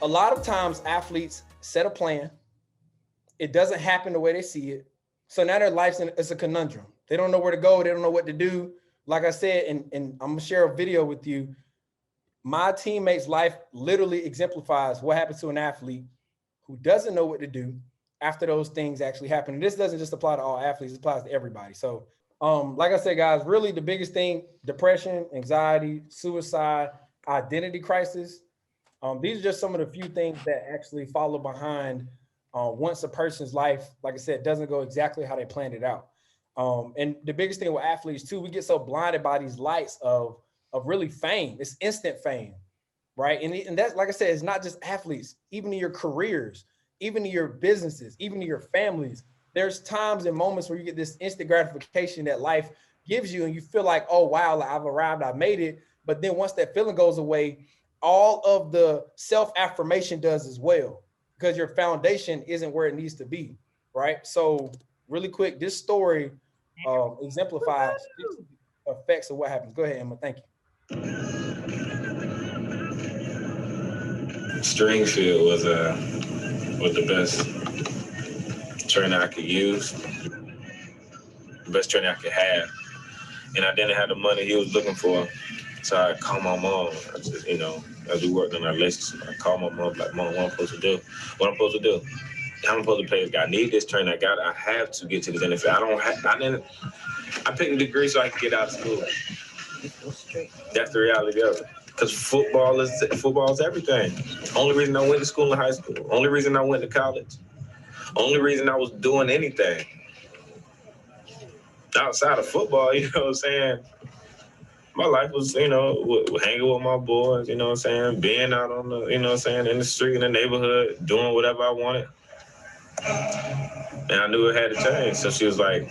A lot of times athletes set a plan. It doesn't happen the way they see it. So now their life's it's a conundrum. They don't know where to go. They don't know what to do. Like I said, and I'm gonna share a video with you. My teammate's life literally exemplifies what happens to an athlete who doesn't know what to do after those things actually happen. And this doesn't just apply to all athletes, it applies to everybody. So like I said, guys, really the biggest thing, depression, anxiety, suicide, identity crisis. These are just some of the few things that actually follow behind once a person's life, like I said, doesn't go exactly how they planned it out. And the biggest thing with athletes too, we get so blinded by these lights of really fame. It's instant fame, right? And that's, like I said, it's not just athletes, even in your careers, even in your businesses, even in your families. There's times and moments where you get this instant gratification that life gives you, and you feel like, oh wow, like I've arrived, I made it. But then once that feeling goes away, all of the self-affirmation does as well, because your foundation isn't where it needs to be, right? So really quick, this story exemplifies effects of what happens. Go ahead, Emma. Thank you. Stringfield was the best trainer I could use, the best trainer I could have, and I didn't have the money he was looking for. So I called my mom. I just, as we worked on our relationship, I called my mom, like, Mom, what I'm supposed to do? What I'm supposed to do? How I'm supposed to pay this guy? I need this trainer. I have to get to this NFL. I picked a degree so I could get out of school. That's the reality of it. Because football is everything. Only reason I went to school in high school. Only reason I went to college. Only reason I was doing anything outside of football, you know what I'm saying? My life was, hanging with my boys, you know what I'm saying? Being out on the, in the street, in the neighborhood, doing whatever I wanted. And I knew it had to change. So she was like,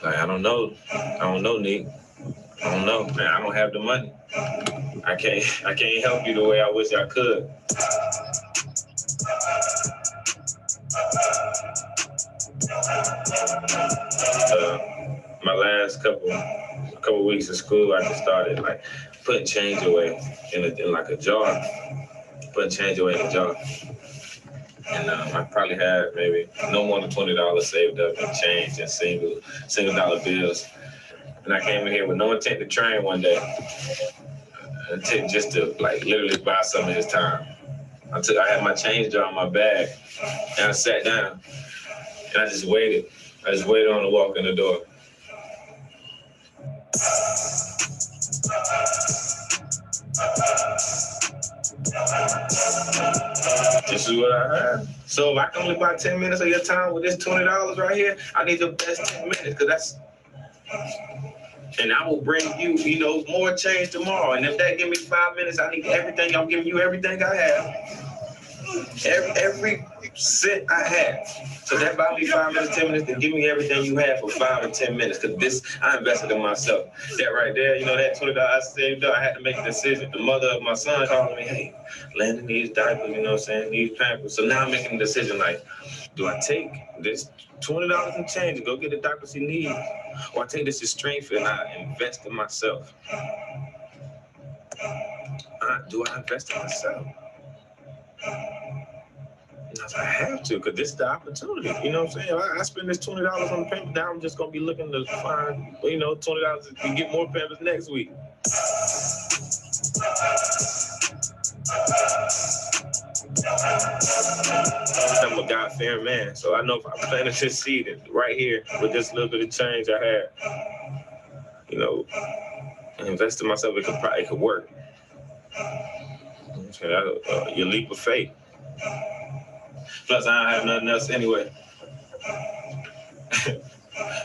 I don't know, Nick. I don't know, man. I don't have the money. I can't help you the way I wish I could. My last couple weeks of school, I just started like putting change away in like a jar, putting change away in a jar. And I probably had maybe no more than $20 saved up in change and single dollar bills. And I came in here with no intent to train one day, intent just to like literally buy some of his time. I had my change jar in my bag, and I sat down, and I just waited. I just waited on to walk in the door. This is what I had. So if I can only buy 10 minutes of your time with this $20 right here, I need the best 10 minutes, because that's... And I will bring you, more change tomorrow. And if that give me 5 minutes, I need everything. I'm giving you everything I have. Every cent I have. So that buy me 5 minutes, 10 minutes, then give me everything you have for 5 or 10 minutes. Because this, I invested in myself. That right there, that $20 I saved up, I had to make a decision. The mother of my son called me, hey, Landon needs diapers, needs Pampers. So now I'm making a decision like, do I take this $20 and change and go get the diapers he needs? Or I take this as strength and I invest in myself? Do I invest in myself? I have to, because this is the opportunity. You know what I'm saying? I spend this $20 on the Pampers, now I'm just going to be looking to find, $20 to get more Pampers next week. I'm a God-fearing man, so I know if I planted this seed right here with this little bit of change I had, invest in myself, it could work. Your leap of faith. Plus, I don't have nothing else anyway.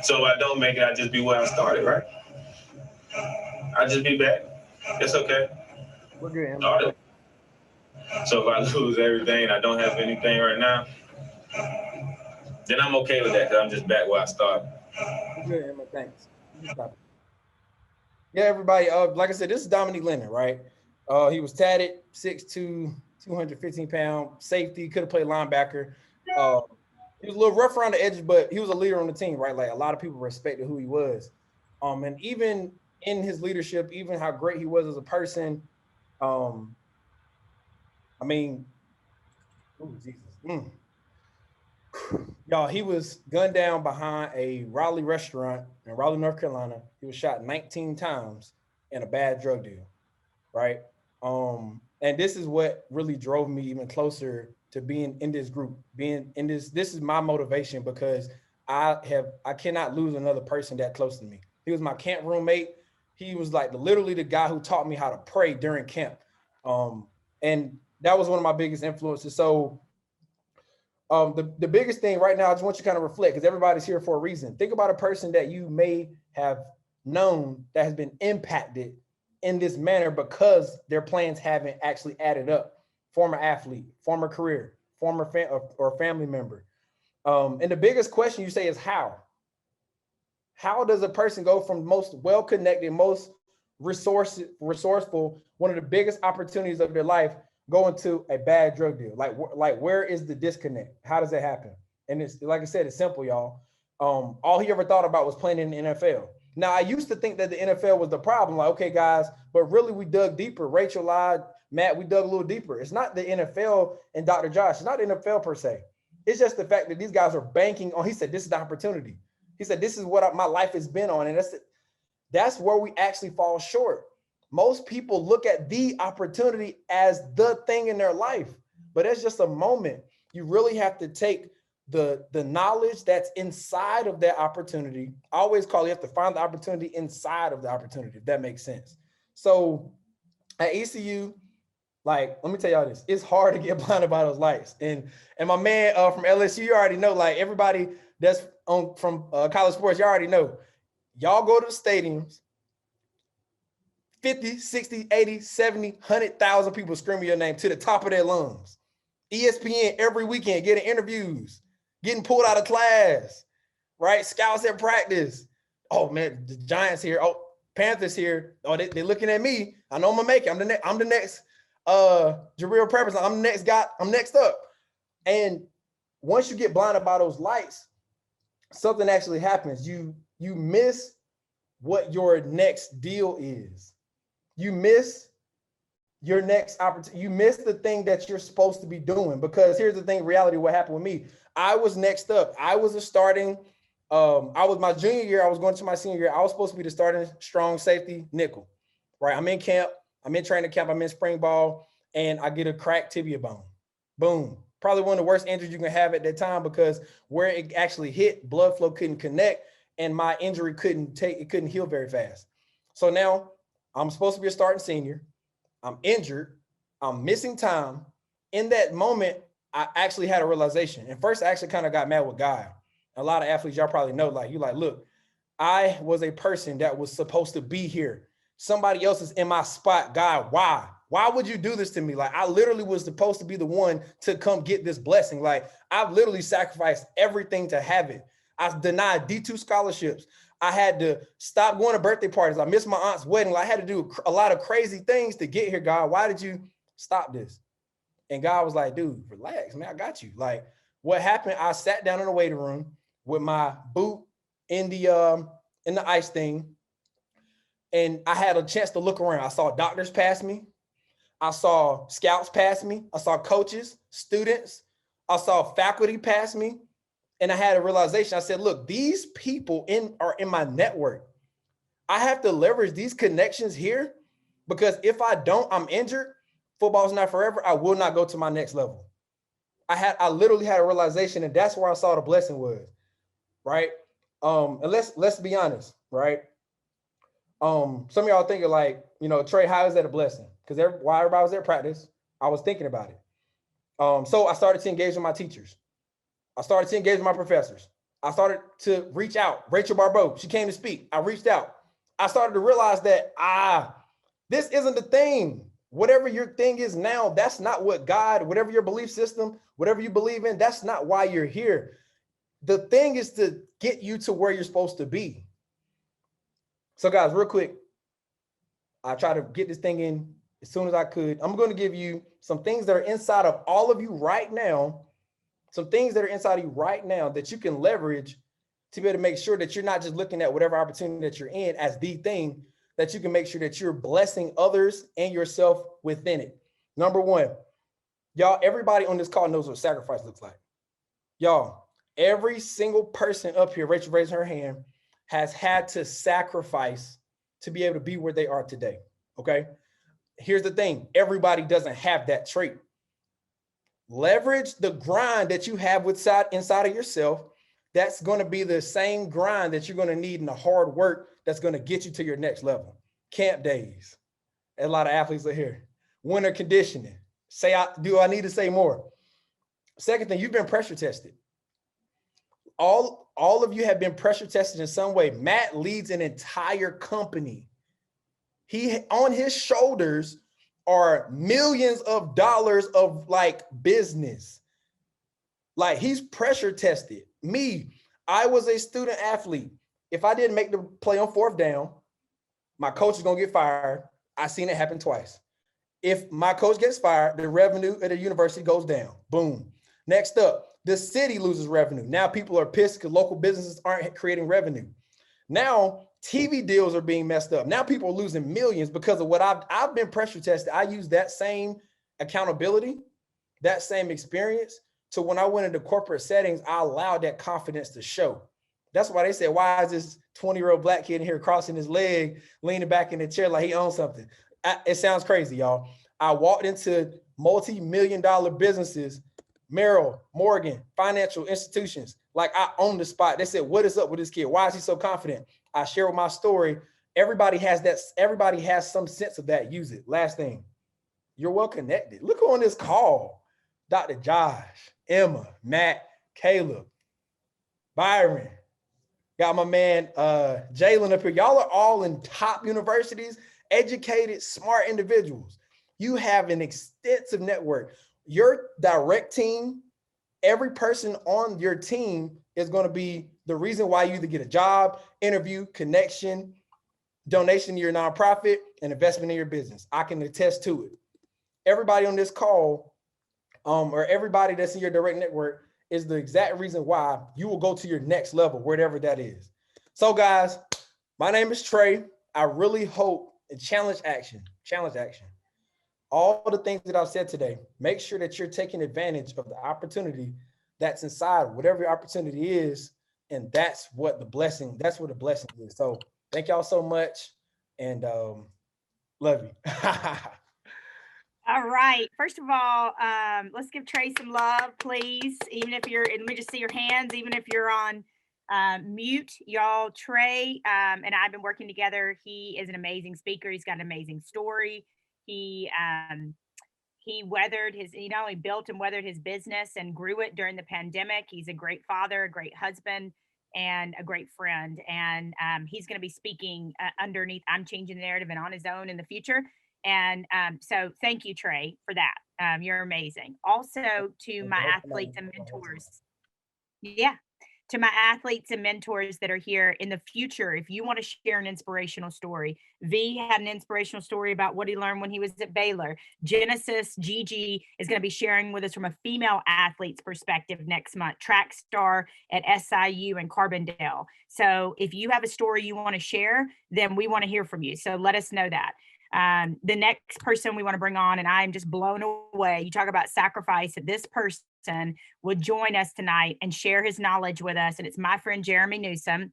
So if I don't make it, I just be where I started, right? I just be back. It's okay. We're good, Emma. So if I lose everything, I don't have anything right now, then I'm okay with that, because I'm just back where I started. We're good, Emma. Thanks. Yeah, everybody. Like I said, this is Dominique Leonard, right? He was tatted, 6'2", 215 pound safety. Could have played linebacker. He was a little rough around the edges, but he was a leader on the team, right? Like a lot of people respected who he was. And even in his leadership, even how great he was as a person, Um, I mean, oh Jesus. Y'all, he was gunned down behind a Raleigh restaurant in Raleigh, North Carolina. He was shot 19 times in a bad drug deal, right? And this is what really drove me even closer to being in this group, being in this. This is my motivation because I cannot lose another person that close to me. He was my camp roommate. He was like literally the guy who taught me how to pray during camp. And that was one of my biggest influences. So the biggest thing right now, I just want you to kind of reflect because everybody's here for a reason. Think about a person that you may have known that has been impacted in this manner because their plans haven't actually added up. Former athlete, former career, former or family member. And the biggest question you say is how? How does a person go from most well-connected, most resourceful, one of the biggest opportunities of their life, go into a bad drug deal? Like where is the disconnect? How does that happen? And it's like I said, it's simple, y'all. All he ever thought about was playing in the NFL. Now, I used to think that the NFL was the problem. Like, okay, guys, but really we dug deeper. Rachel lied, Matt, we dug a little deeper. It's not the NFL and Dr. Josh. It's not the NFL per se. It's just the fact that these guys are banking on. He said, this is the opportunity. He said, this is what my life has been on. And that's where we actually fall short. Most people look at the opportunity as the thing in their life, but it's just a moment. You really have to take the knowledge that's inside of that opportunity. I always call you have to find the opportunity inside of the opportunity, if that makes sense. So at ECU, like, let me tell y'all this, it's hard to get blinded by those lights. And my man from LSU, you already know, like everybody that's on from college sports, you already know, y'all go to the stadiums, 50, 60, 80, 70, 100,000 people screaming your name to the top of their lungs. ESPN every weekend getting interviews, getting pulled out of class, right? Scouts at practice. Oh man, the Giants here. Oh, Panthers here. Oh, they're looking at me. I know I'm gonna make it. I'm the next Jabril Peppers. I'm the next guy. I'm next up. And once you get blinded by those lights, something actually happens. You miss what your next deal is. You miss your next opportunity. You miss the thing that you're supposed to be doing. Because here's the thing, reality, what happened with me. I was next up. I was a starting, I was my junior year. I was going to my senior year. I was supposed to be the starting strong safety nickel, right? I'm in camp. I'm in training camp. I'm in spring ball, and I get a cracked tibia bone. Boom. Probably one of the worst injuries you can have at that time because where it actually hit, blood flow couldn't connect, and my injury couldn't heal very fast. So now I'm supposed to be a starting senior. I'm injured. I'm missing time. In that moment, I actually had a realization. And first, I actually kind of got mad with God. A lot of athletes, y'all probably know, like, look, I was a person that was supposed to be here. Somebody else is in my spot. God, why? Why would you do this to me? Like, I literally was supposed to be the one to come get this blessing. Like, I've literally sacrificed everything to have it. I denied D2 scholarships. I had to stop going to birthday parties. I missed my aunt's wedding. Like, I had to do a lot of crazy things to get here, God. Why did you stop this? And God was like, dude, relax, man. I got you. Like, what happened, I sat down in the waiting room with my boot in the ice thing, and I had a chance to look around. I saw doctors pass me. I saw scouts pass me. I saw coaches, students. I saw faculty pass me. And I had a realization. I said, look, these people are in my network. I have to leverage these connections here because if I don't, I'm injured. Football's not forever. I will not go to my next level. I literally had a realization, and that's where I saw the blessing was, right? And let's be honest, right? Some of y'all thinking like, Trey, how is that a blessing? Because while everybody was at practice, I was thinking about it. So I started to engage with my teachers. I started to engage with my professors. I started to reach out. Rachel Barbeau, she came to speak. I reached out. I started to realize that, this isn't the thing. Whatever your thing is now, that's not what God, whatever your belief system, whatever you believe in, that's not why you're here. The thing is to get you to where you're supposed to be. So guys, real quick, I try to get this thing in as soon as I could. I'm going to give you some things that are inside of all of you right now, some things that are inside of you right now that you can leverage to be able to make sure that you're not just looking at whatever opportunity that you're in as the thing, that you can make sure that you're blessing others and yourself within it. Number one, y'all, everybody on this call knows what sacrifice looks like. Y'all, every single person up here, Rachel raising her hand, has had to sacrifice to be able to be where they are today. Okay. Here's the thing. Everybody doesn't have that trait. Leverage the grind that you have inside of yourself. That's going to be the same grind that you're going to need in the hard work that's going to get you to your next level. Camp days. A lot of athletes are here. Winter conditioning. Do I need to say more? Second thing, you've been pressure tested. All of you have been pressure tested in some way. Matt leads an entire company. He on his shoulders are millions of dollars of like business. Like he's pressure tested. Me, I was a student athlete. If I didn't make the play on 4th down, my coach is gonna get fired. I seen it happen twice. If my coach gets fired, the revenue at the university goes down. Boom. Next up, the city loses revenue. Now people are pissed because local businesses aren't creating revenue. Now TV deals are being messed up. Now people are losing millions because of what I've been pressure tested. I use that same accountability, that same experience. So when I went into corporate settings, I allowed that confidence to show. That's why they said, why is this 20-year-old black kid in here crossing his leg, leaning back in the chair like he owns something? It sounds crazy, y'all. I walked into multi-million-dollar businesses, Merrill, Morgan, financial institutions, like I own the spot. They said, what is up with this kid? Why is he so confident? I share with my story. Everybody has that. Everybody has some sense of that. Use it. Last thing, you're well connected. Look who on this call. Dr. Josh, Emma, Matt, Caleb, Byron. Got my man Jalen up here. Y'all are all in top universities, educated, smart individuals. You have an extensive network. Your direct team, every person on your team is going to be the reason why you either get a job, interview, connection, donation to your nonprofit, and investment in your business. I can attest to it. Everybody on this call, or everybody that's in your direct network is the exact reason why you will go to your next level, whatever that is. So guys, my name is Trey. I really hope and challenge action. All the things that I've said today, make sure that you're taking advantage of the opportunity that's inside, whatever your opportunity is. And that's what the blessing is. So thank y'all so much. And love you. All right. First of all, let's give Trey some love, please. Even if you're, and let me just see your hands, even if you're on mute, y'all. Trey and I've been working together. He is an amazing speaker. He's got an amazing story. He weathered he not only built and weathered his business and grew it during the pandemic. He's a great father, a great husband, and a great friend. And he's going to be speaking underneath I'm Changing the Narrative and on his own in the future. And so thank you, Trey, for that. You're amazing. Also to my athletes and mentors. Yeah. To my athletes and mentors that are here in the future, if you want to share an inspirational story, V had an inspirational story about what he learned when he was at Baylor. Genesis Gigi is going to be sharing with us from a female athlete's perspective next month, track star at SIU and Carbondale. So if you have a story you want to share, then we want to hear from you. So let us know that. The next person we want to bring on, and I'm just blown away. You talk about sacrifice. This person would join us tonight and share his knowledge with us. And it's my friend, Jeremy Newsom.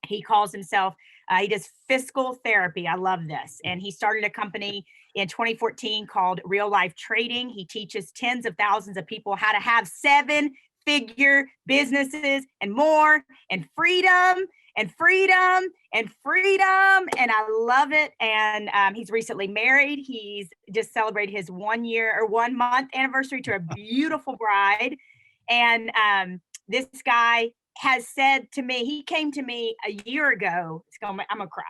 He calls himself, he does fiscal therapy. I love this. And he started a company in 2014 called Real Life Trading. He teaches tens of thousands of people how to have 7-figure businesses and more, and freedom. And I love it. And he's recently married. He's just celebrated his 1 month anniversary to a beautiful bride. And this guy has said to me, he came to me a year ago. I'm gonna cry.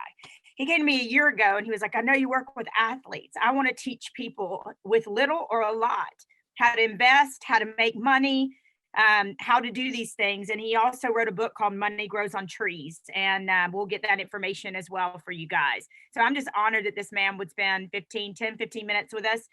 He came to me a year ago and he was like, I know you work with athletes. I want to teach people with little or a lot how to invest, how to make money, how to do these things. And he also wrote a book called Money Grows on Trees. And we'll get that information as well for you guys. So I'm just honored that this man would spend 15 minutes with us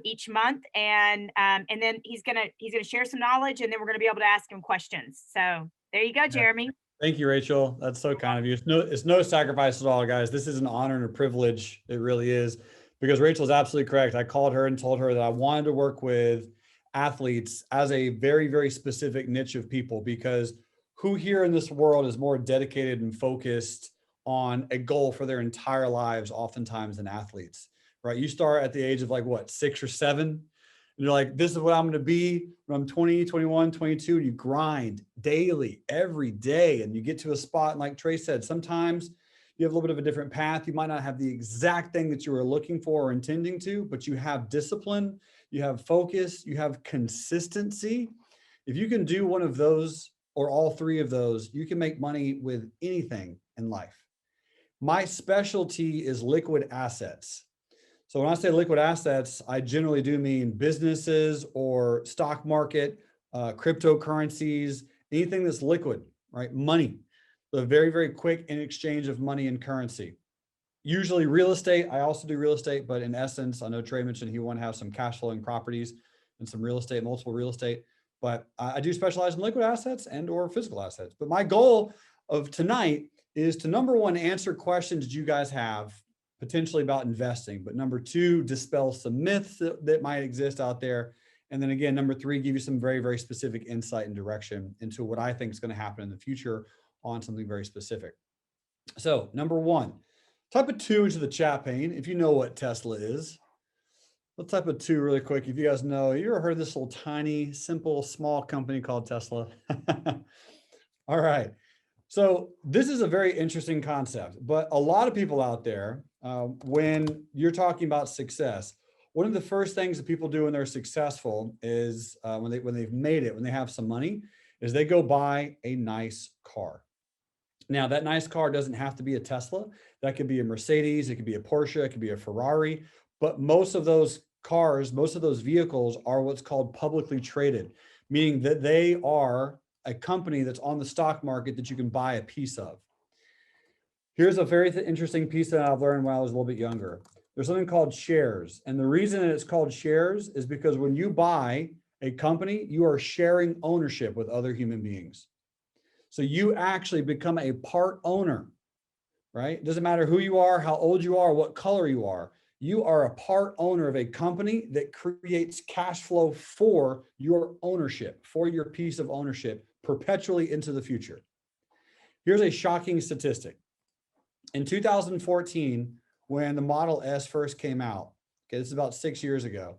each month. And then he's gonna share some knowledge, and then we're gonna be able to ask him questions. So there you go, Jeremy. Thank you, Rachel. That's so kind of you. It's no sacrifice at all, guys. This is an honor and a privilege. It really is, because Rachel is absolutely correct. I called her and told her that I wanted to work with athletes as a very, very specific niche of people, because who here in this world is more dedicated and focused on a goal for their entire lives, oftentimes, than athletes, right? You start at the age of like what, 6 or 7? And you're like, this is what I'm going to be when I'm 20, 21, 22. And you grind daily, every day. And you get to a spot. And like Trey said, sometimes you have a little bit of a different path. You might not have the exact thing that you were looking for or intending to, but you have discipline, you have focus, you have consistency. If you can do one of those or all 3 of those, you can make money with anything in life. My specialty is liquid assets. So when I say liquid assets, I generally do mean businesses or stock market, cryptocurrencies, anything that's liquid, right? Money, the very, very quick in exchange of money and currency. Usually real estate. I also do real estate, but in essence, I know Trey mentioned he want to have some cash flowing properties and some real estate, multiple real estate, but I do specialize in liquid assets and or physical assets. But my goal of tonight is to, number 1, answer questions that you guys have potentially about investing, but number 2, dispel some myths that might exist out there. And then again, number 3, give you some very, very specific insight and direction into what I think is going to happen in the future on something very specific. So number 1, type a 2 into the chat pane if you know what Tesla is. Let's type a 2 really quick. If you guys know, you ever heard of this little tiny, simple, small company called Tesla? All right. So this is a very interesting concept, but a lot of people out there, when you're talking about success, one of the first things that people do when they're successful is when they've made it, when they have some money, is they go buy a nice car. Now, that nice car doesn't have to be a Tesla. That could be a Mercedes, it could be a Porsche, it could be a Ferrari, but most of those cars, most of those vehicles are what's called publicly traded, meaning that they are a company that's on the stock market that you can buy a piece of. Here's a very interesting piece that I've learned when I was a little bit younger. There's something called shares. And the reason that it's called shares is because when you buy a company, you are sharing ownership with other human beings. So you actually become a part owner, right? It doesn't matter who you are, how old you are, what color you are. You are a part owner of a company that creates cash flow for your ownership, for your piece of ownership perpetually into the future. Here's a shocking statistic. In 2014, when the Model S first came out, okay, this is about 6 years ago,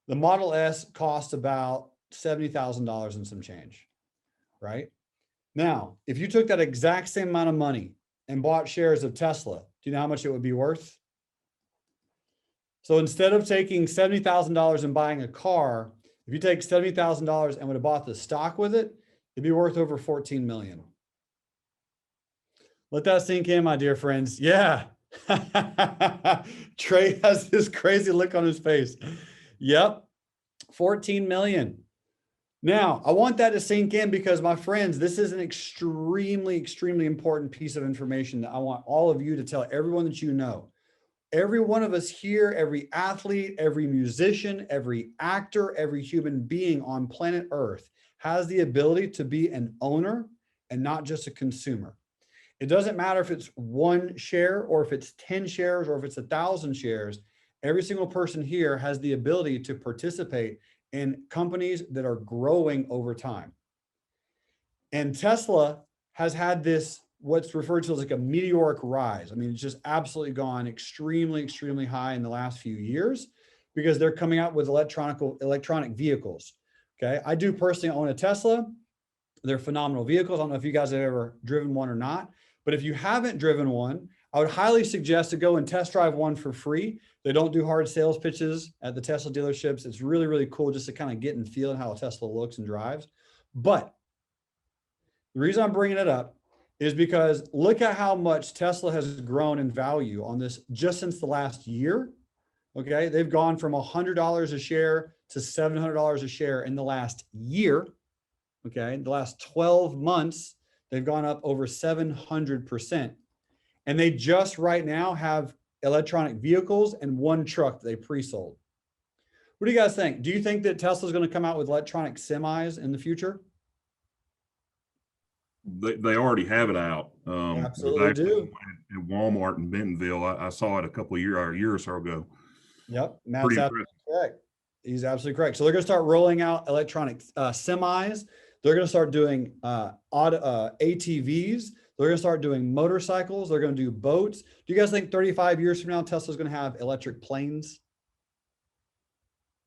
the Model S cost about $70,000 and some change, right? Now, if you took that exact same amount of money and bought shares of Tesla, do you know how much it would be worth? So instead of taking $70,000 and buying a car, if you take $70,000 and would have bought the stock with it, it'd be worth over 14 million. Let that sink in, my dear friends. Yeah. Trey has this crazy look on his face. Yep. 14 million. Now, I want that to sink in because, my friends, this is an extremely, extremely important piece of information that I want all of you to tell everyone that you know. Every one of us here, every athlete, every musician, every actor, every human being on planet Earth has the ability to be an owner and not just a consumer. It doesn't matter if it's 1 share or if it's 10 shares or if it's 1,000 shares. Every single person here has the ability to participate in companies that are growing over time. And Tesla has had this, what's referred to as like a meteoric rise. I mean, it's just absolutely gone extremely, extremely high in the last few years because they're coming out with electronic vehicles. Okay. I do personally own a Tesla. They're phenomenal vehicles. I don't know if you guys have ever driven one or not, but if you haven't driven one, I would highly suggest to go and test drive one for free. They don't do hard sales pitches at the Tesla dealerships. It's really, really cool just to kind of get and feel how a Tesla looks and drives. But the reason I'm bringing it up is because look at how much Tesla has grown in value on this just since the last year. Okay. They've gone from $100 a share to $700 a share in the last year. Okay. In the last 12 months, they've gone up over 700%. And they just right now have electronic vehicles and 1 truck that they pre-sold. What do you guys think? Do you think that Tesla's going to come out with electronic semis in the future? they already have it out. Absolutely actually do. At Walmart in Bentonville. I saw it a year or so ago. Yep, Matt's Pretty absolutely impressive. correct. He's absolutely correct. So they're going to start rolling out electronic semis. They're going to start doing ATVs. They're going to start doing motorcycles. They're going to do boats. Do you guys think 35 years from now, Tesla's going to have electric planes?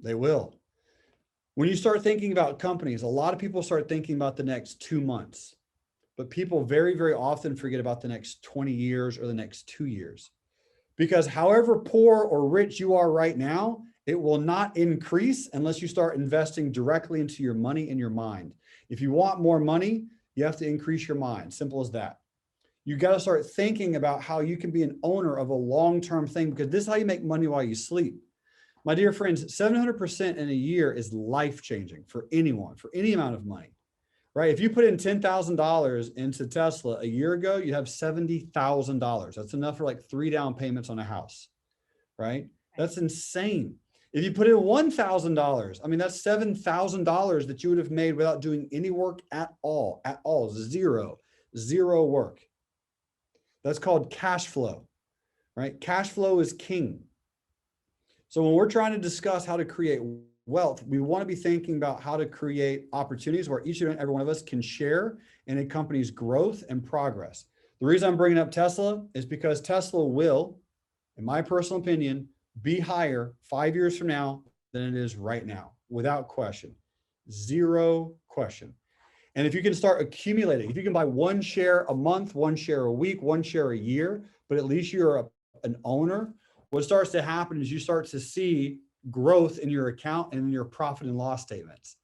They will. When you start thinking about companies, a lot of people start thinking about the next 2 months, but people very, very often forget about the next 20 years or the next 2 years. Because however poor or rich you are right now, it will not increase unless you start investing directly into your money and your mind. If you want more money, you have to increase your mind. Simple as that. You got to start thinking about how you can be an owner of a long-term thing, because this is how you make money while you sleep. My dear friends, 700% in a year is life-changing for anyone, for any amount of money, right? If you put in $10,000 into Tesla a year ago, you have $70,000. That's enough for like 3 down payments on a house, right? That's insane. If you put in $1,000, I mean, that's $7,000 that you would have made without doing any work at all, zero work. That's called cash flow, right? Cash flow is king. So when we're trying to discuss how to create wealth, we want to be thinking about how to create opportunities where each and every one of us can share in a company's growth and progress. The reason I'm bringing up Tesla is because Tesla will, in my personal opinion, be higher 5 years from now than it is right now, without question, zero question. And if you can start accumulating, if you can buy 1 share a month, 1 share a week, 1 share a year, but at least you're an owner, what starts to happen is you start to see growth in your account and in your profit and loss statements.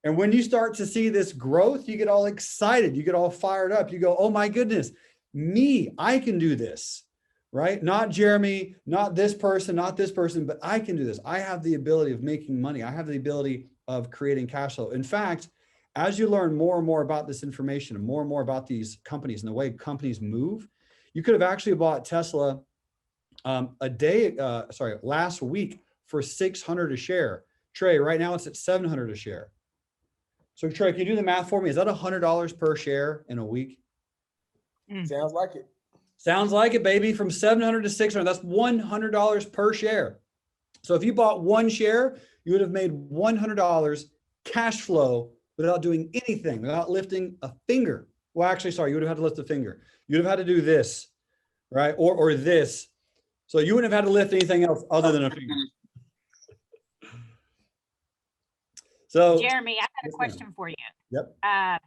And when you start to see this growth, you get all excited, you get all fired up. You go, oh my goodness, me, I can do this, right? Not Jeremy, not this person, but I can do this. I have the ability of making money. I have the ability of creating cash flow. In fact, as you learn more and more about this information and more about these companies and the way companies move, you could have actually bought Tesla last week for $600 a share. Trey, right now it's at $700 a share. So Trey, can you do the math for me? Is that $100 per share in a week? Sounds like it. Sounds like it, baby. From $700 to $600, that's $100 per share. So if you bought 1 share, you would have made $100 cash flow without doing anything, without lifting a finger. Well, actually, sorry, you would have had to lift a finger. You'd have had to do this, right? Or this. So you wouldn't have had to lift anything else other than a finger. So Jeremy, I got a question for you. Yep. I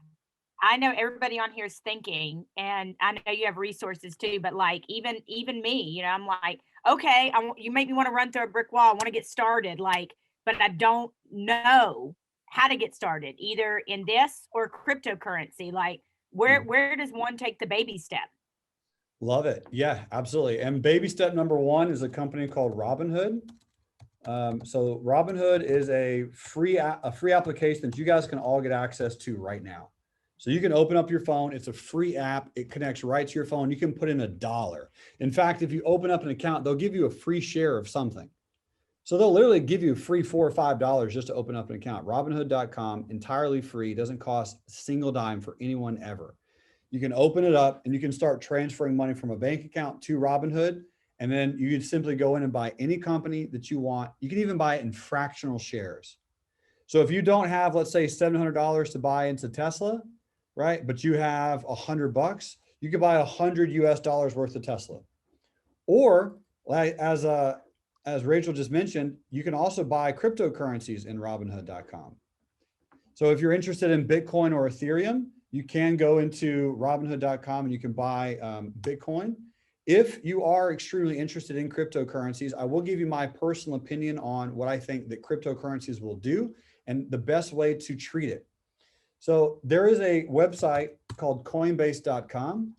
know everybody on here is thinking, and I know you have resources too, but like even me, you know, I'm like, okay, you make me want to run through a brick wall. I want to get started, like, but I don't know how to get started, either in this or cryptocurrency. Like, where does one take the baby step? Love it. Yeah, absolutely. And baby step number 1 is a company called Robinhood. So Robinhood is a free application that you guys can all get access to right now. So you can open up your phone. It's a free app. It connects right to your phone. You can put in $1. In fact, if you open up an account, they'll give you a free share of something. So they'll literally give you free $4 or $5 just to open up an account. Robinhood.com, entirely free, doesn't cost a single dime for anyone ever. You can open it up and you can start transferring money from a bank account to Robinhood. And then you can simply go in and buy any company that you want. You can even buy it in fractional shares. So if you don't have, let's say, $700 to buy into Tesla, right? But you have $100, you could buy $100 US worth of Tesla. Or as Rachel just mentioned, you can also buy cryptocurrencies in Robinhood.com. So if you're interested in Bitcoin or Ethereum, you can go into Robinhood.com and you can buy Bitcoin. If you are extremely interested in cryptocurrencies, I will give you my personal opinion on what I think that cryptocurrencies will do and the best way to treat it. So there is a website called Coinbase.com.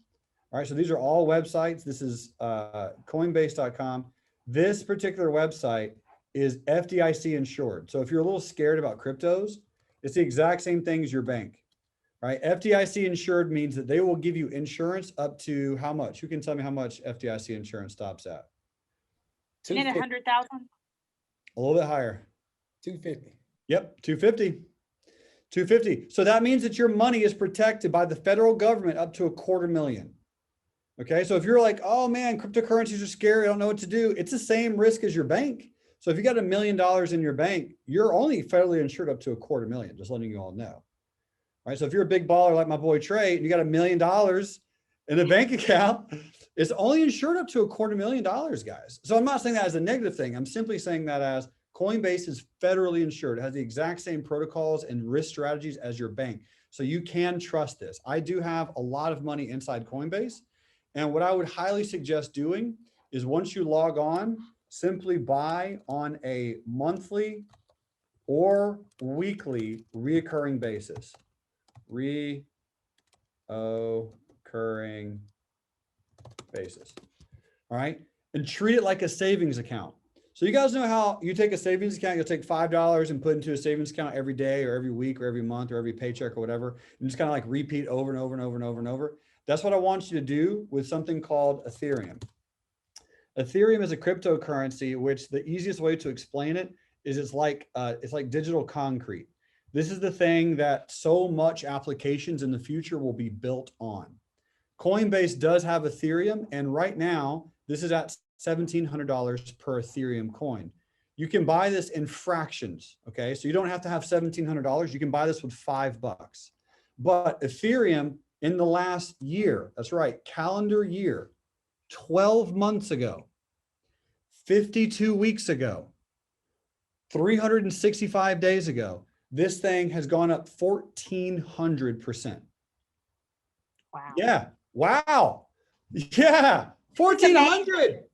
All right, so these are all websites. This is Coinbase.com. This particular website is FDIC insured. So if you're a little scared about cryptos, it's the exact same thing as your bank. Right? FDIC insured means that they will give you insurance up to how much? Who can tell me how much FDIC insurance stops at? Isn't it 100,000? A little bit higher. 250. Yep, 250. 250. So that means that your money is protected by the federal government up to $250,000. Okay. So if you're like, oh man, cryptocurrencies are scary, I don't know what to do. It's the same risk as your bank. So if you got $1 million in your bank, you're only federally insured up to $250,000, just letting you all know. Right. So if you're a big baller like my boy Trey, and you got $1 million in a bank account, it's only insured up to $250,000, guys. So I'm not saying that as a negative thing. I'm simply saying that as Coinbase is federally insured. It has the exact same protocols and risk strategies as your bank. So you can trust this. I do have a lot of money inside Coinbase. And what I would highly suggest doing is once you log on, simply buy on a monthly or weekly recurring basis. Recurring basis. All right. And treat it like a savings account. So you guys know how you take a savings account, you'll take $5 and put into a savings account every day or every week or every month or every paycheck or whatever, and just kind of like repeat over and over and over and over and over. That's what I want you to do with something called Ethereum. Ethereum is a cryptocurrency, which the easiest way to explain it is it's like digital concrete. This is the thing that so much applications in the future will be built on. Coinbase does have Ethereum, and right now this is at $1,700 per Ethereum coin. You can buy this in fractions, okay? So you don't have to have $1,700. You can buy this with $5. But Ethereum in the last year, that's right, calendar year, 12 months ago, 52 weeks ago, 365 days ago, this thing has gone up 1,400%. Wow. Yeah. Wow. Yeah. 1,400.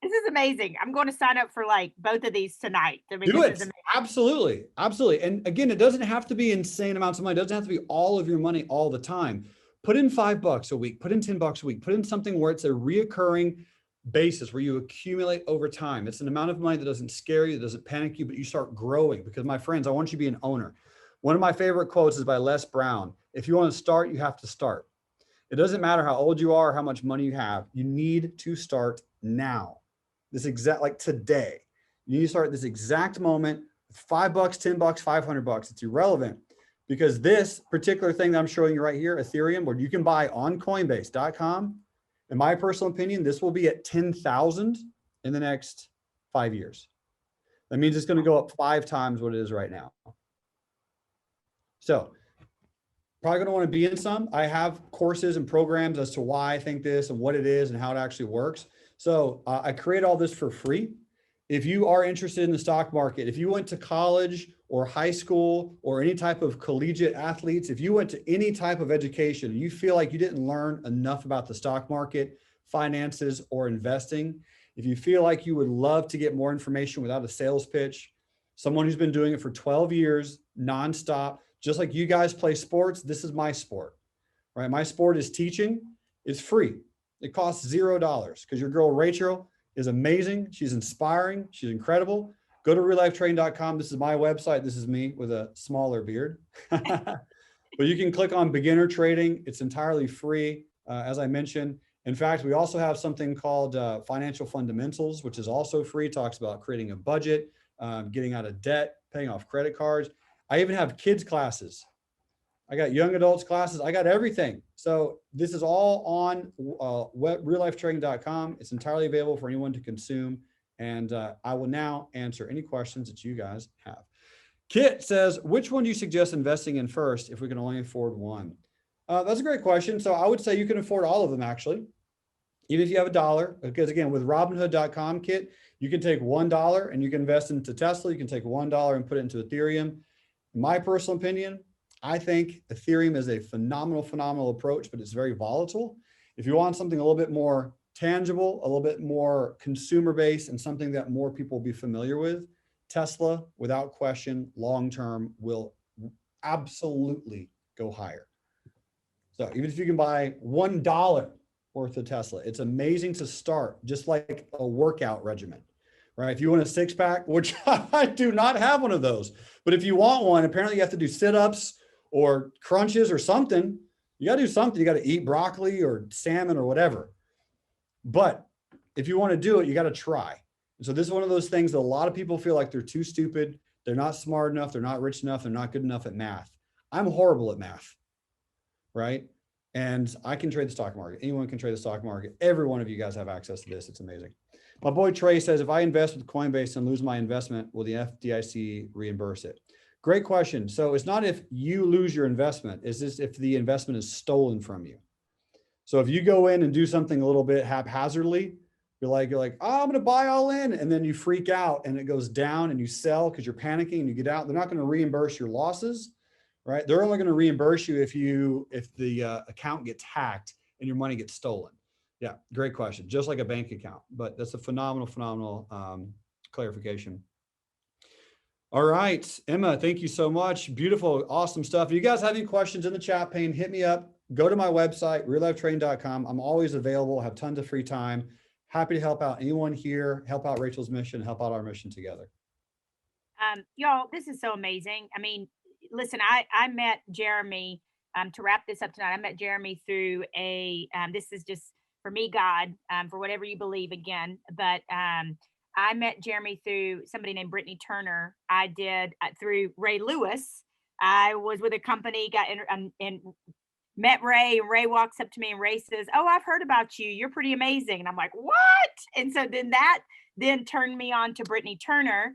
This is amazing. I'm going to sign up for like both of these tonight. I mean, Do this it. is amazing. Absolutely. Absolutely. And again, it doesn't have to be insane amounts of money. It doesn't have to be all of your money all the time. Put in $5 a week, put in $10 a week, put in something where it's a reoccurring basis where you accumulate over time. It's an amount of money that doesn't scare you, that doesn't panic you, but you start growing. Because my friends, I want you to be an owner. One of my favorite quotes is by Les Brown. If you want to start, you have to start. It doesn't matter how old you are, or how much money you have. You need to start now. This exact, like today. You need to start at this exact moment. $5, $10, $500. It's irrelevant, because this particular thing that I'm showing you right here, Ethereum, where you can buy on Coinbase.com, in my personal opinion, this will be at 10,000 in the next 5 years. That means it's going to go up 5 times what it is right now. So probably going to want to be in some. I have courses and programs as to why I think this and what it is and how it actually works. So I create all this for free. If you are interested in the stock market, if you went to college or high school or any type of collegiate athletes, if you went to any type of education, and you feel like you didn't learn enough about the stock market, finances, or investing, if you feel like you would love to get more information without a sales pitch, someone who's been doing it for 12 years, nonstop, just like you guys play sports, this is my sport, right? My sport is teaching. It's free. It costs $0 because your girl Rachel is amazing. She's inspiring. She's incredible. Go to reallifetraining.com. This is my website. This is me with a smaller beard. But you can click on beginner trading. It's entirely free, as I mentioned. In fact, we also have something called Financial Fundamentals, which is also free. It talks about creating a budget, getting out of debt, paying off credit cards. I even have kids classes. I got young adults classes. I got everything. So this is all on reallifetraining.com. It's entirely available for anyone to consume. And I will now answer any questions that you guys have. Kit says, which one do you suggest investing in first if we can only afford one? That's a great question. So I would say you can afford all of them, actually, even if you have $1. Because again, with Robinhood.com, Kit, you can take $1 and you can invest into Tesla. You can take $1 and put it into Ethereum. In my personal opinion, I think Ethereum is a phenomenal approach, but it's very volatile. If you want something a little bit more tangible, a little bit more consumer-based, and something that more people will be familiar with, Tesla, without question, long-term will absolutely go higher. So even if you can buy $1 worth of Tesla, it's amazing to start, just like a workout regimen, right? If you want a six-pack, which I do not have one of those, but if you want one, apparently you have to do sit-ups or crunches or something. You got to do something. You got to eat broccoli or salmon or whatever. But if you want to do it, you got to try. And so this is one of those things that a lot of people feel like they're too stupid. They're not smart enough. They're not rich enough. They're not good enough at math. I'm horrible at math, right? And I can trade the stock market. Anyone can trade the stock market. Every one of you guys have access to this. It's amazing. My boy Trey says, if I invest with Coinbase and lose my investment, will the FDIC reimburse it? Great question. So it's not if you lose your investment, it's just if the investment is stolen from you. So if you go in and do something a little bit haphazardly, you're like, oh, I'm going to buy all in. And then you freak out and it goes down and you sell because you're panicking and you get out. They're not going to reimburse your losses, right? They're only going to reimburse you if the account gets hacked and your money gets stolen. Yeah, great question. Just like a bank account, but that's a phenomenal clarification. All right, Emma, thank you so much. Beautiful, awesome stuff. If you guys have any questions in the chat pane, hit me up. Go to my website, reallifetraining.com. I'm always available, have tons of free time. Happy to help out anyone here, help out Rachel's mission, help out our mission together. Y'all, this is so amazing. I mean, listen, I met Jeremy, to wrap this up tonight, I met Jeremy through this is just, for me, God, for whatever you believe again, but I met Jeremy through somebody named Brittany Turner. I did through Ray Lewis. I was with a company, got in, and met Ray, and Ray walks up to me and Ray says, oh, I've heard about you. You're pretty amazing. And I'm like, what? And so then that turned me on to Brittany Turner.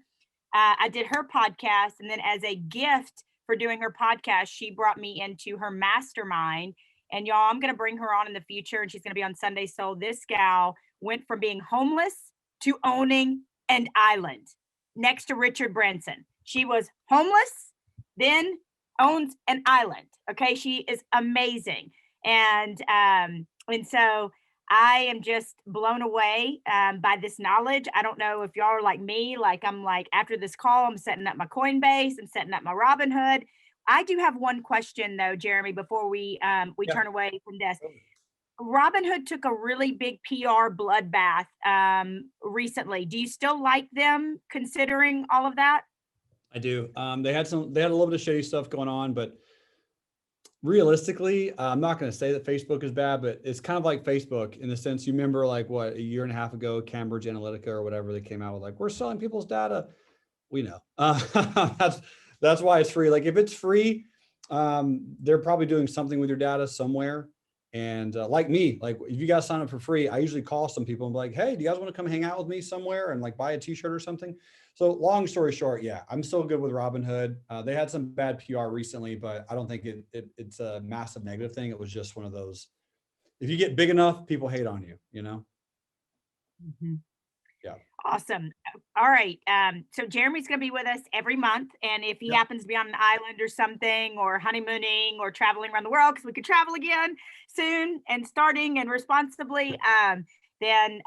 I did her podcast. And then as a gift for doing her podcast, she brought me into her mastermind. And y'all, I'm going to bring her on in the future. And she's going to be on Sunday Soul. This gal went from being homeless to owning an island next to Richard Branson. She was homeless, then owns an island. Okay. She is amazing. And so I am just blown away by this knowledge. I don't know if y'all are like me, I'm like, after this call, I'm setting up my Coinbase, I'm setting up my Robinhood. I do have one question though, Jeremy, before we turn away from this. Robinhood took a really big PR bloodbath recently. Do you still like them considering all of that? I do. They had a little bit of shady stuff going on, but realistically, I'm not going to say that Facebook is bad, but it's kind of like Facebook in the sense, you remember like what, a year and a half ago, Cambridge Analytica or whatever, they came out with like, we're selling people's data. We know. That's why it's free. Like if it's free, they're probably doing something with your data somewhere. And like me, like if you guys sign up for free, I usually call some people and be like, hey, do you guys want to come hang out with me somewhere and like buy a t-shirt or something? So long story short, yeah, I'm still good with Robinhood. They had some bad PR recently, but I don't think it's a massive negative thing. It was just one of those, if you get big enough, people hate on you, you know? Mm-hmm. Yeah. Awesome. All right. So Jeremy's going to be with us every month. And if he happens to be on an island or something, or honeymooning or traveling around the world, because we could travel again soon and starting and responsibly, then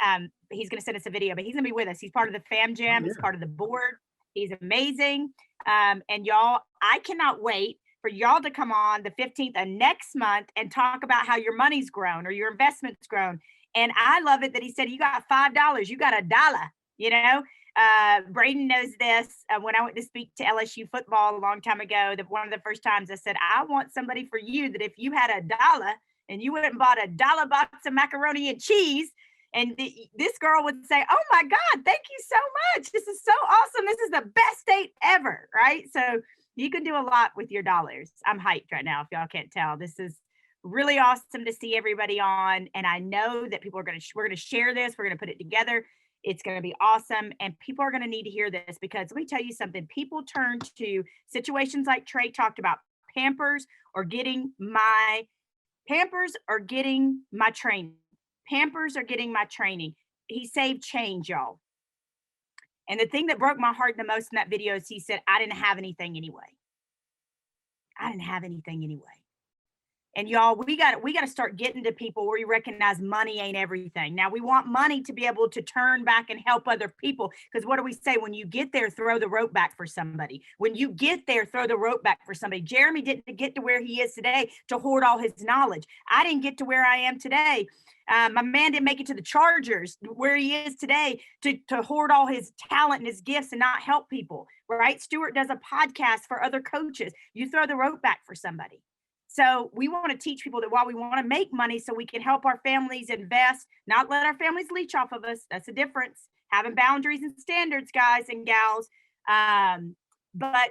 he's going to send us a video, but he's going to be with us. He's part of the Fam Jam. He's part of the board. He's amazing. And y'all, I cannot wait for y'all to come on the 15th of next month and talk about how your money's grown or your investment's grown. And I love it that he said, you got $5, you got $1, you know? Braden knows this. When I went to speak to LSU football a long time ago, that one of the first times I said, I want somebody for you that if you had $1 and you went and bought $1 box of macaroni and cheese, and this girl would say, oh my God, thank you so much. This is so awesome. This is the best date ever, right? So you can do a lot with your dollars. I'm hyped right now, if y'all can't tell. This is really awesome to see everybody on. And I know that people are we're going to share this. We're going to put it together. It's going to be awesome. And people are going to need to hear this, because let me tell you something. People turn to situations like Trey talked about, Pampers or getting my training. Pampers are getting my training. He saved change, y'all. And the thing that broke my heart the most in that video is he said, I didn't have anything anyway. And y'all, we got to start getting to people where we recognize money ain't everything. Now, we want money to be able to turn back and help other people. Because what do we say? When you get there, throw the rope back for somebody. When you get there, throw the rope back for somebody. Jeremy didn't get to where he is today to hoard all his knowledge. I didn't get to where I am today. My man didn't make it to the Chargers where he is today to hoard all his talent and his gifts and not help people, right? Stuart does a podcast for other coaches. You throw the rope back for somebody. So we want to teach people that while we want to make money so we can help our families invest, not let our families leech off of us. That's the difference. Having boundaries and standards, guys and gals. But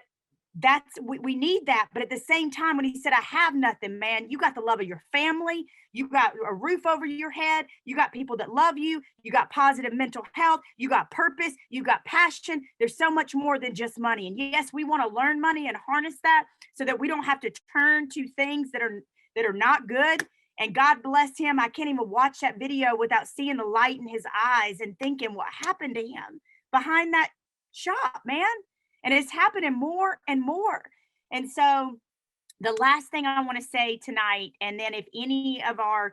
we need that. But at the same time, when he said, I have nothing, man, you got the love of your family, you got a roof over your head, you got people that love you, you got positive mental health, you got purpose, you got passion. There's so much more than just money. And yes, we want to learn money and harness that so that we don't have to turn to things that are not good. And God bless him. I can't even watch that video without seeing the light in his eyes and thinking what happened to him behind that shop, man. And it's happening more and more. And so the last thing I want to say tonight, and then if any of our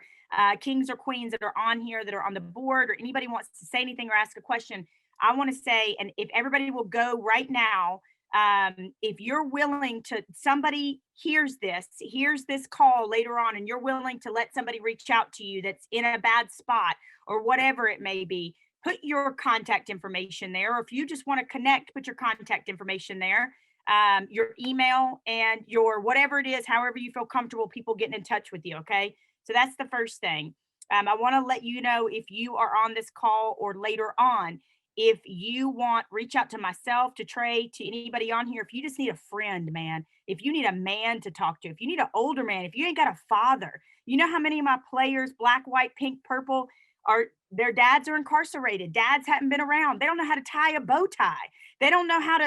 kings or queens that are on here that are on the board, or anybody wants to say anything or ask a question, I want to say, and if everybody will go right now, if you're willing to, somebody hears this call later on, and you're willing to let somebody reach out to you that's in a bad spot or whatever it may be, put your contact information there. Or if you just want to connect, put your contact information there, your email and your whatever it is, however you feel comfortable people getting in touch with you. Okay. So that's the first thing. I want to let you know, if you are on this call or later on, if you want, reach out to myself, to Trey, to anybody on here. If you just need a friend, man, if you need a man to talk to, if you need an older man, if you ain't got a father, you know how many of my players, black, white, pink, purple, their dads are incarcerated. Dads haven't been around. They don't know how to tie a bow tie. They don't know how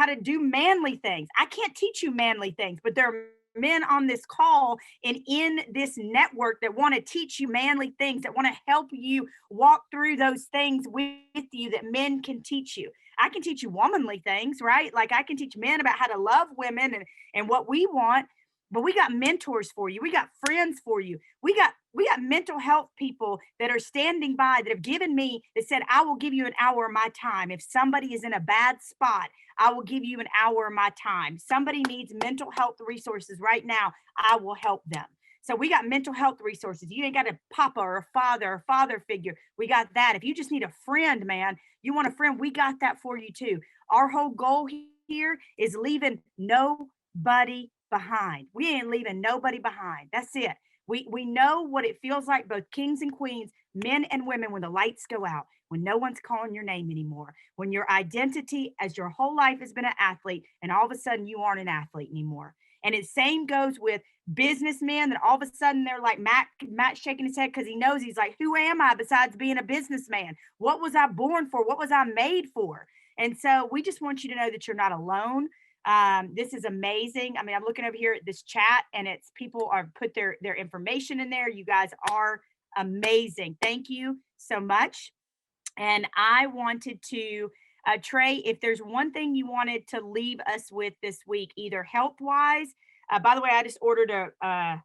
to do manly things. I can't teach you manly things, but there are men on this call and in this network that want to teach you manly things, that want to help you walk through those things with you that men can teach you. I can teach you womanly things, right? Like I can teach men about how to love women and what we want, but we got mentors for you. We got friends for you. We got mental health people that are standing by, that have given me, that said, I will give you an hour of my time. If somebody is in a bad spot, I will give you an hour of my time. Somebody needs mental health resources right now, I will help them. So we got mental health resources. You ain't got a papa or a father figure. We got that. If you just need a friend, man, you want a friend, we got that for you too. Our whole goal here is leaving nobody behind. We ain't leaving nobody behind. That's it. We know what it feels like, both kings and queens, men and women, when the lights go out, when no one's calling your name anymore, when your identity as your whole life has been an athlete, and all of a sudden you aren't an athlete anymore. And the same goes with businessmen, that all of a sudden they're like, Matt shaking his head because he knows, he's like, who am I besides being a businessman? What was I born for? What was I made for? And so we just want you to know that you're not alone. This is amazing. I mean, I'm looking over here at this chat, and it's people are put their information in there. You guys are amazing. Thank you so much. And I wanted to, Trey, if there's one thing you wanted to leave us with this week, either health wise, by the way, I just ordered a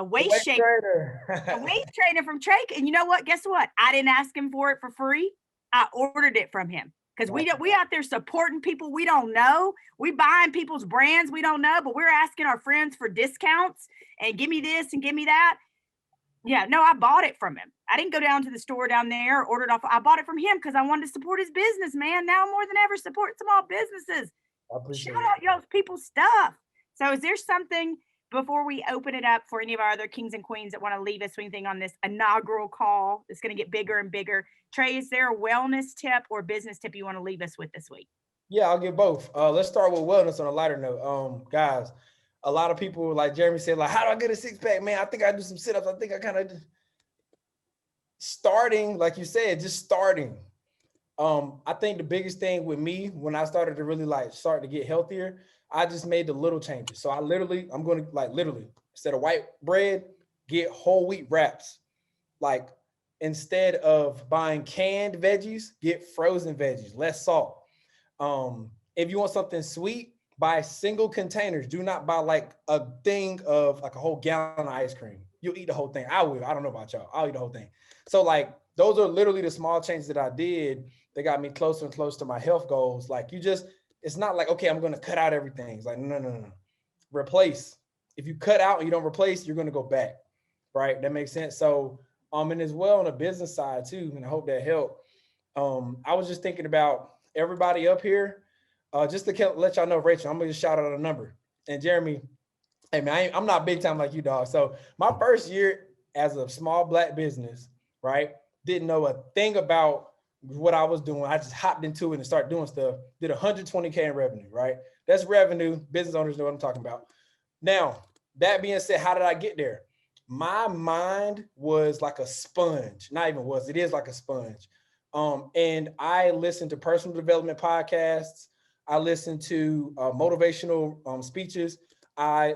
waist shaker, a waist trainer from Trey. And you know what? Guess what? I didn't ask him for it for free. I ordered it from him. Because we out there supporting people we don't know. We buying people's brands we don't know, but we're asking our friends for discounts and give me this and give me that. Yeah, no, I bought it from him. I didn't go down to the store down there, order it off. I bought it from him because I wanted to support his business, man. Now more than ever, support small businesses. Shout out y'all's people's stuff. So is there something, before we open it up for any of our other kings and queens that want to leave us with anything on this inaugural call that's going to get bigger and bigger? Trey, is there a wellness tip or business tip you want to leave us with this week? Yeah, I'll give both. Let's start with wellness on a lighter note. Guys, a lot of people, like Jeremy said, like, how do I get a six pack? Man, I think I do some sit-ups. I think I kind of starting, like you said, just starting. I think the biggest thing with me, when I started to really start to get healthier, I just made the little changes. So I'm going to literally, instead of white bread, get whole wheat wraps. Like, instead of buying canned veggies, get frozen veggies, less salt. If you want something sweet, buy single containers. Do not buy like a thing of like a whole gallon of ice cream. You'll eat the whole thing. I will. I don't know about y'all. I'll eat the whole thing. So like, those are literally the small changes that I did that got me closer and closer to my health goals. Like, it's not like, okay, I'm going to cut out everything. It's like, no. Replace. If you cut out and you don't replace, you're going to go back. Right? That makes sense. So, and as well on the business side too, and I hope that helped. I was just thinking about everybody up here, just to let y'all know, Rachel, I'm going to just shout out a number. And Jeremy, hey man, I'm not big time like you, dog. So my first year as a small Black business, right, didn't know a thing about what I was doing. I just hopped into it and started doing stuff. Did 120K in revenue, right? That's revenue. Business owners know what I'm talking about. Now, that being said, how did I get there? My mind was like a sponge. Not even was, it is like a sponge. And I listened to personal development podcasts. I listen to motivational speeches. I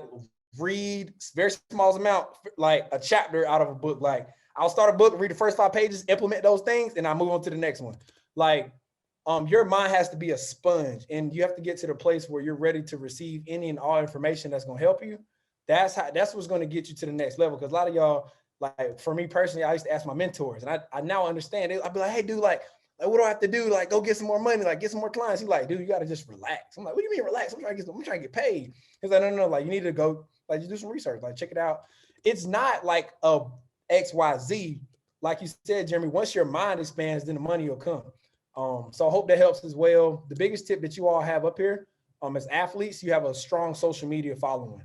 read very small amount, like a chapter out of a book. Like I'll start a book, read the first 5 pages, implement those things, and I move on to the next one. Like your mind has to be a sponge, and you have to get to the place where you're ready to receive any and all information that's going to help you. That's what's going to get you to the next level. Because a lot of y'all, like for me personally, I used to ask my mentors, and I now understand it. I'd be like, hey, dude, like what do I have to do? Like, go get some more money, like get some more clients. He's like, dude, you got to just relax. I'm like, what do you mean relax? I'm trying to get paid. He's like, no, like you need to go, like you do some research, like check it out. It's not like a XYZ. Like you said, Jeremy, once your mind expands, then the money will come. So I hope that helps as well. The biggest tip that you all have up here, as athletes, you have a strong social media following.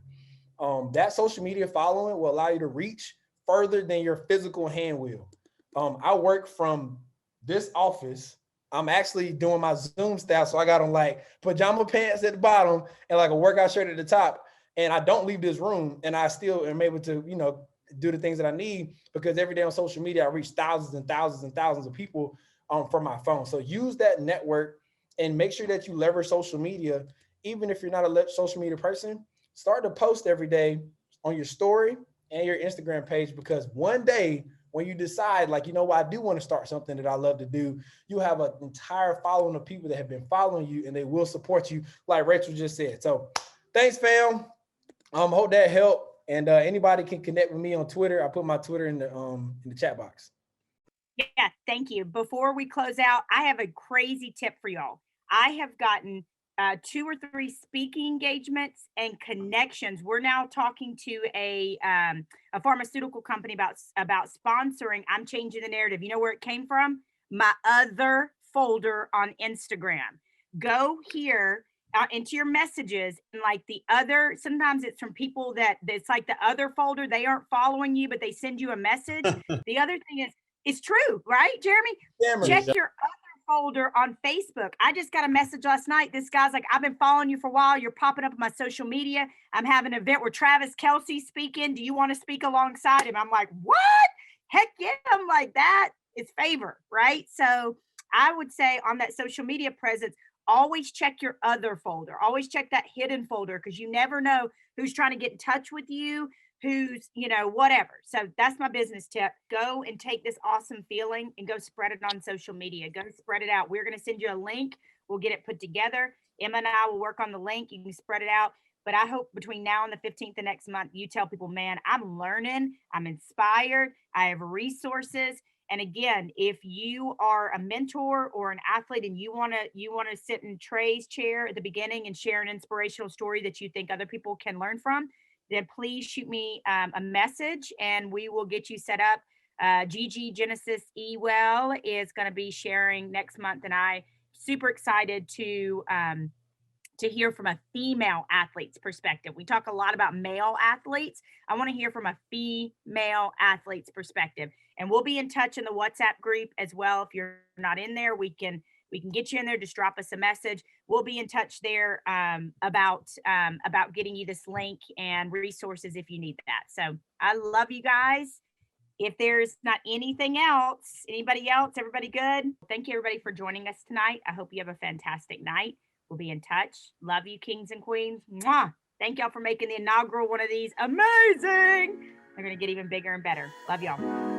That social media following will allow you to reach further than your physical hand will. I work from this office. I'm actually doing my Zoom style. So I got on like pajama pants at the bottom and like a workout shirt at the top. And I don't leave this room, and I still am able to, do the things that I need, because every day on social media, I reach thousands and thousands and thousands of people from my phone. So use that network and make sure that you leverage social media. Even if you're not a social media person, start to post every day on your story and your Instagram page, because one day when you decide, like, I do want to start something that I love to do, you have an entire following of people that have been following you, and they will support you, like Rachel just said. So thanks, fam. Hope that helped. And anybody can connect with me on Twitter. I put my Twitter in the chat box. Yeah, thank you. Before we close out, I have a crazy tip for y'all. I have gotten 2 or 3 speaking engagements and connections. We're now talking to a pharmaceutical company about sponsoring I'm Changing the Narrative. You know where it came from? My other folder on Instagram. Go here into your messages, and like the other, sometimes it's from people that it's like the other folder, they aren't following you, but they send you a message. The other thing is, it's true, right, Jeremy? Check your other folder on Facebook. I just got a message last night. This guy's like, I've been following you for a while. You're popping up on my social media. I'm having an event where Travis Kelce's speaking. Do you want to speak alongside him? I'm like, what? Heck yeah. I'm like, that is favor, right? So I would say on that social media presence, always check your other folder. Always check that hidden folder, because you never know who's trying to get in touch with you, who's, whatever. So that's my business tip. Go and take this awesome feeling and go spread it on social media. Go spread it out. We're going to send you a link. We'll get it put together. Emma and I will work on the link. You can spread it out. But I hope between now and the 15th of next month, you tell people, man, I'm learning, I'm inspired, I have resources. And again, if you are a mentor or an athlete and you want to sit in Trey's chair at the beginning and share an inspirational story that you think other people can learn from, then please shoot me a message and we will get you set up. Gigi Genesis Ewell is going to be sharing next month, and I super excited to hear from a female athlete's perspective. We talk a lot about male athletes. I want to hear from a female athlete's perspective. And we'll be in touch in the WhatsApp group as well. If you're not in there, we can get you in there. Just drop us a message. We'll be in touch there about getting you this link and resources if you need that. So I love you guys. If there's not anything else, anybody else, everybody good? Thank you, everybody, for joining us tonight. I hope you have a fantastic night. We'll be in touch. Love you, kings and queens. Mwah. Thank y'all for making the inaugural one of these amazing. They're going to get even bigger and better. Love y'all.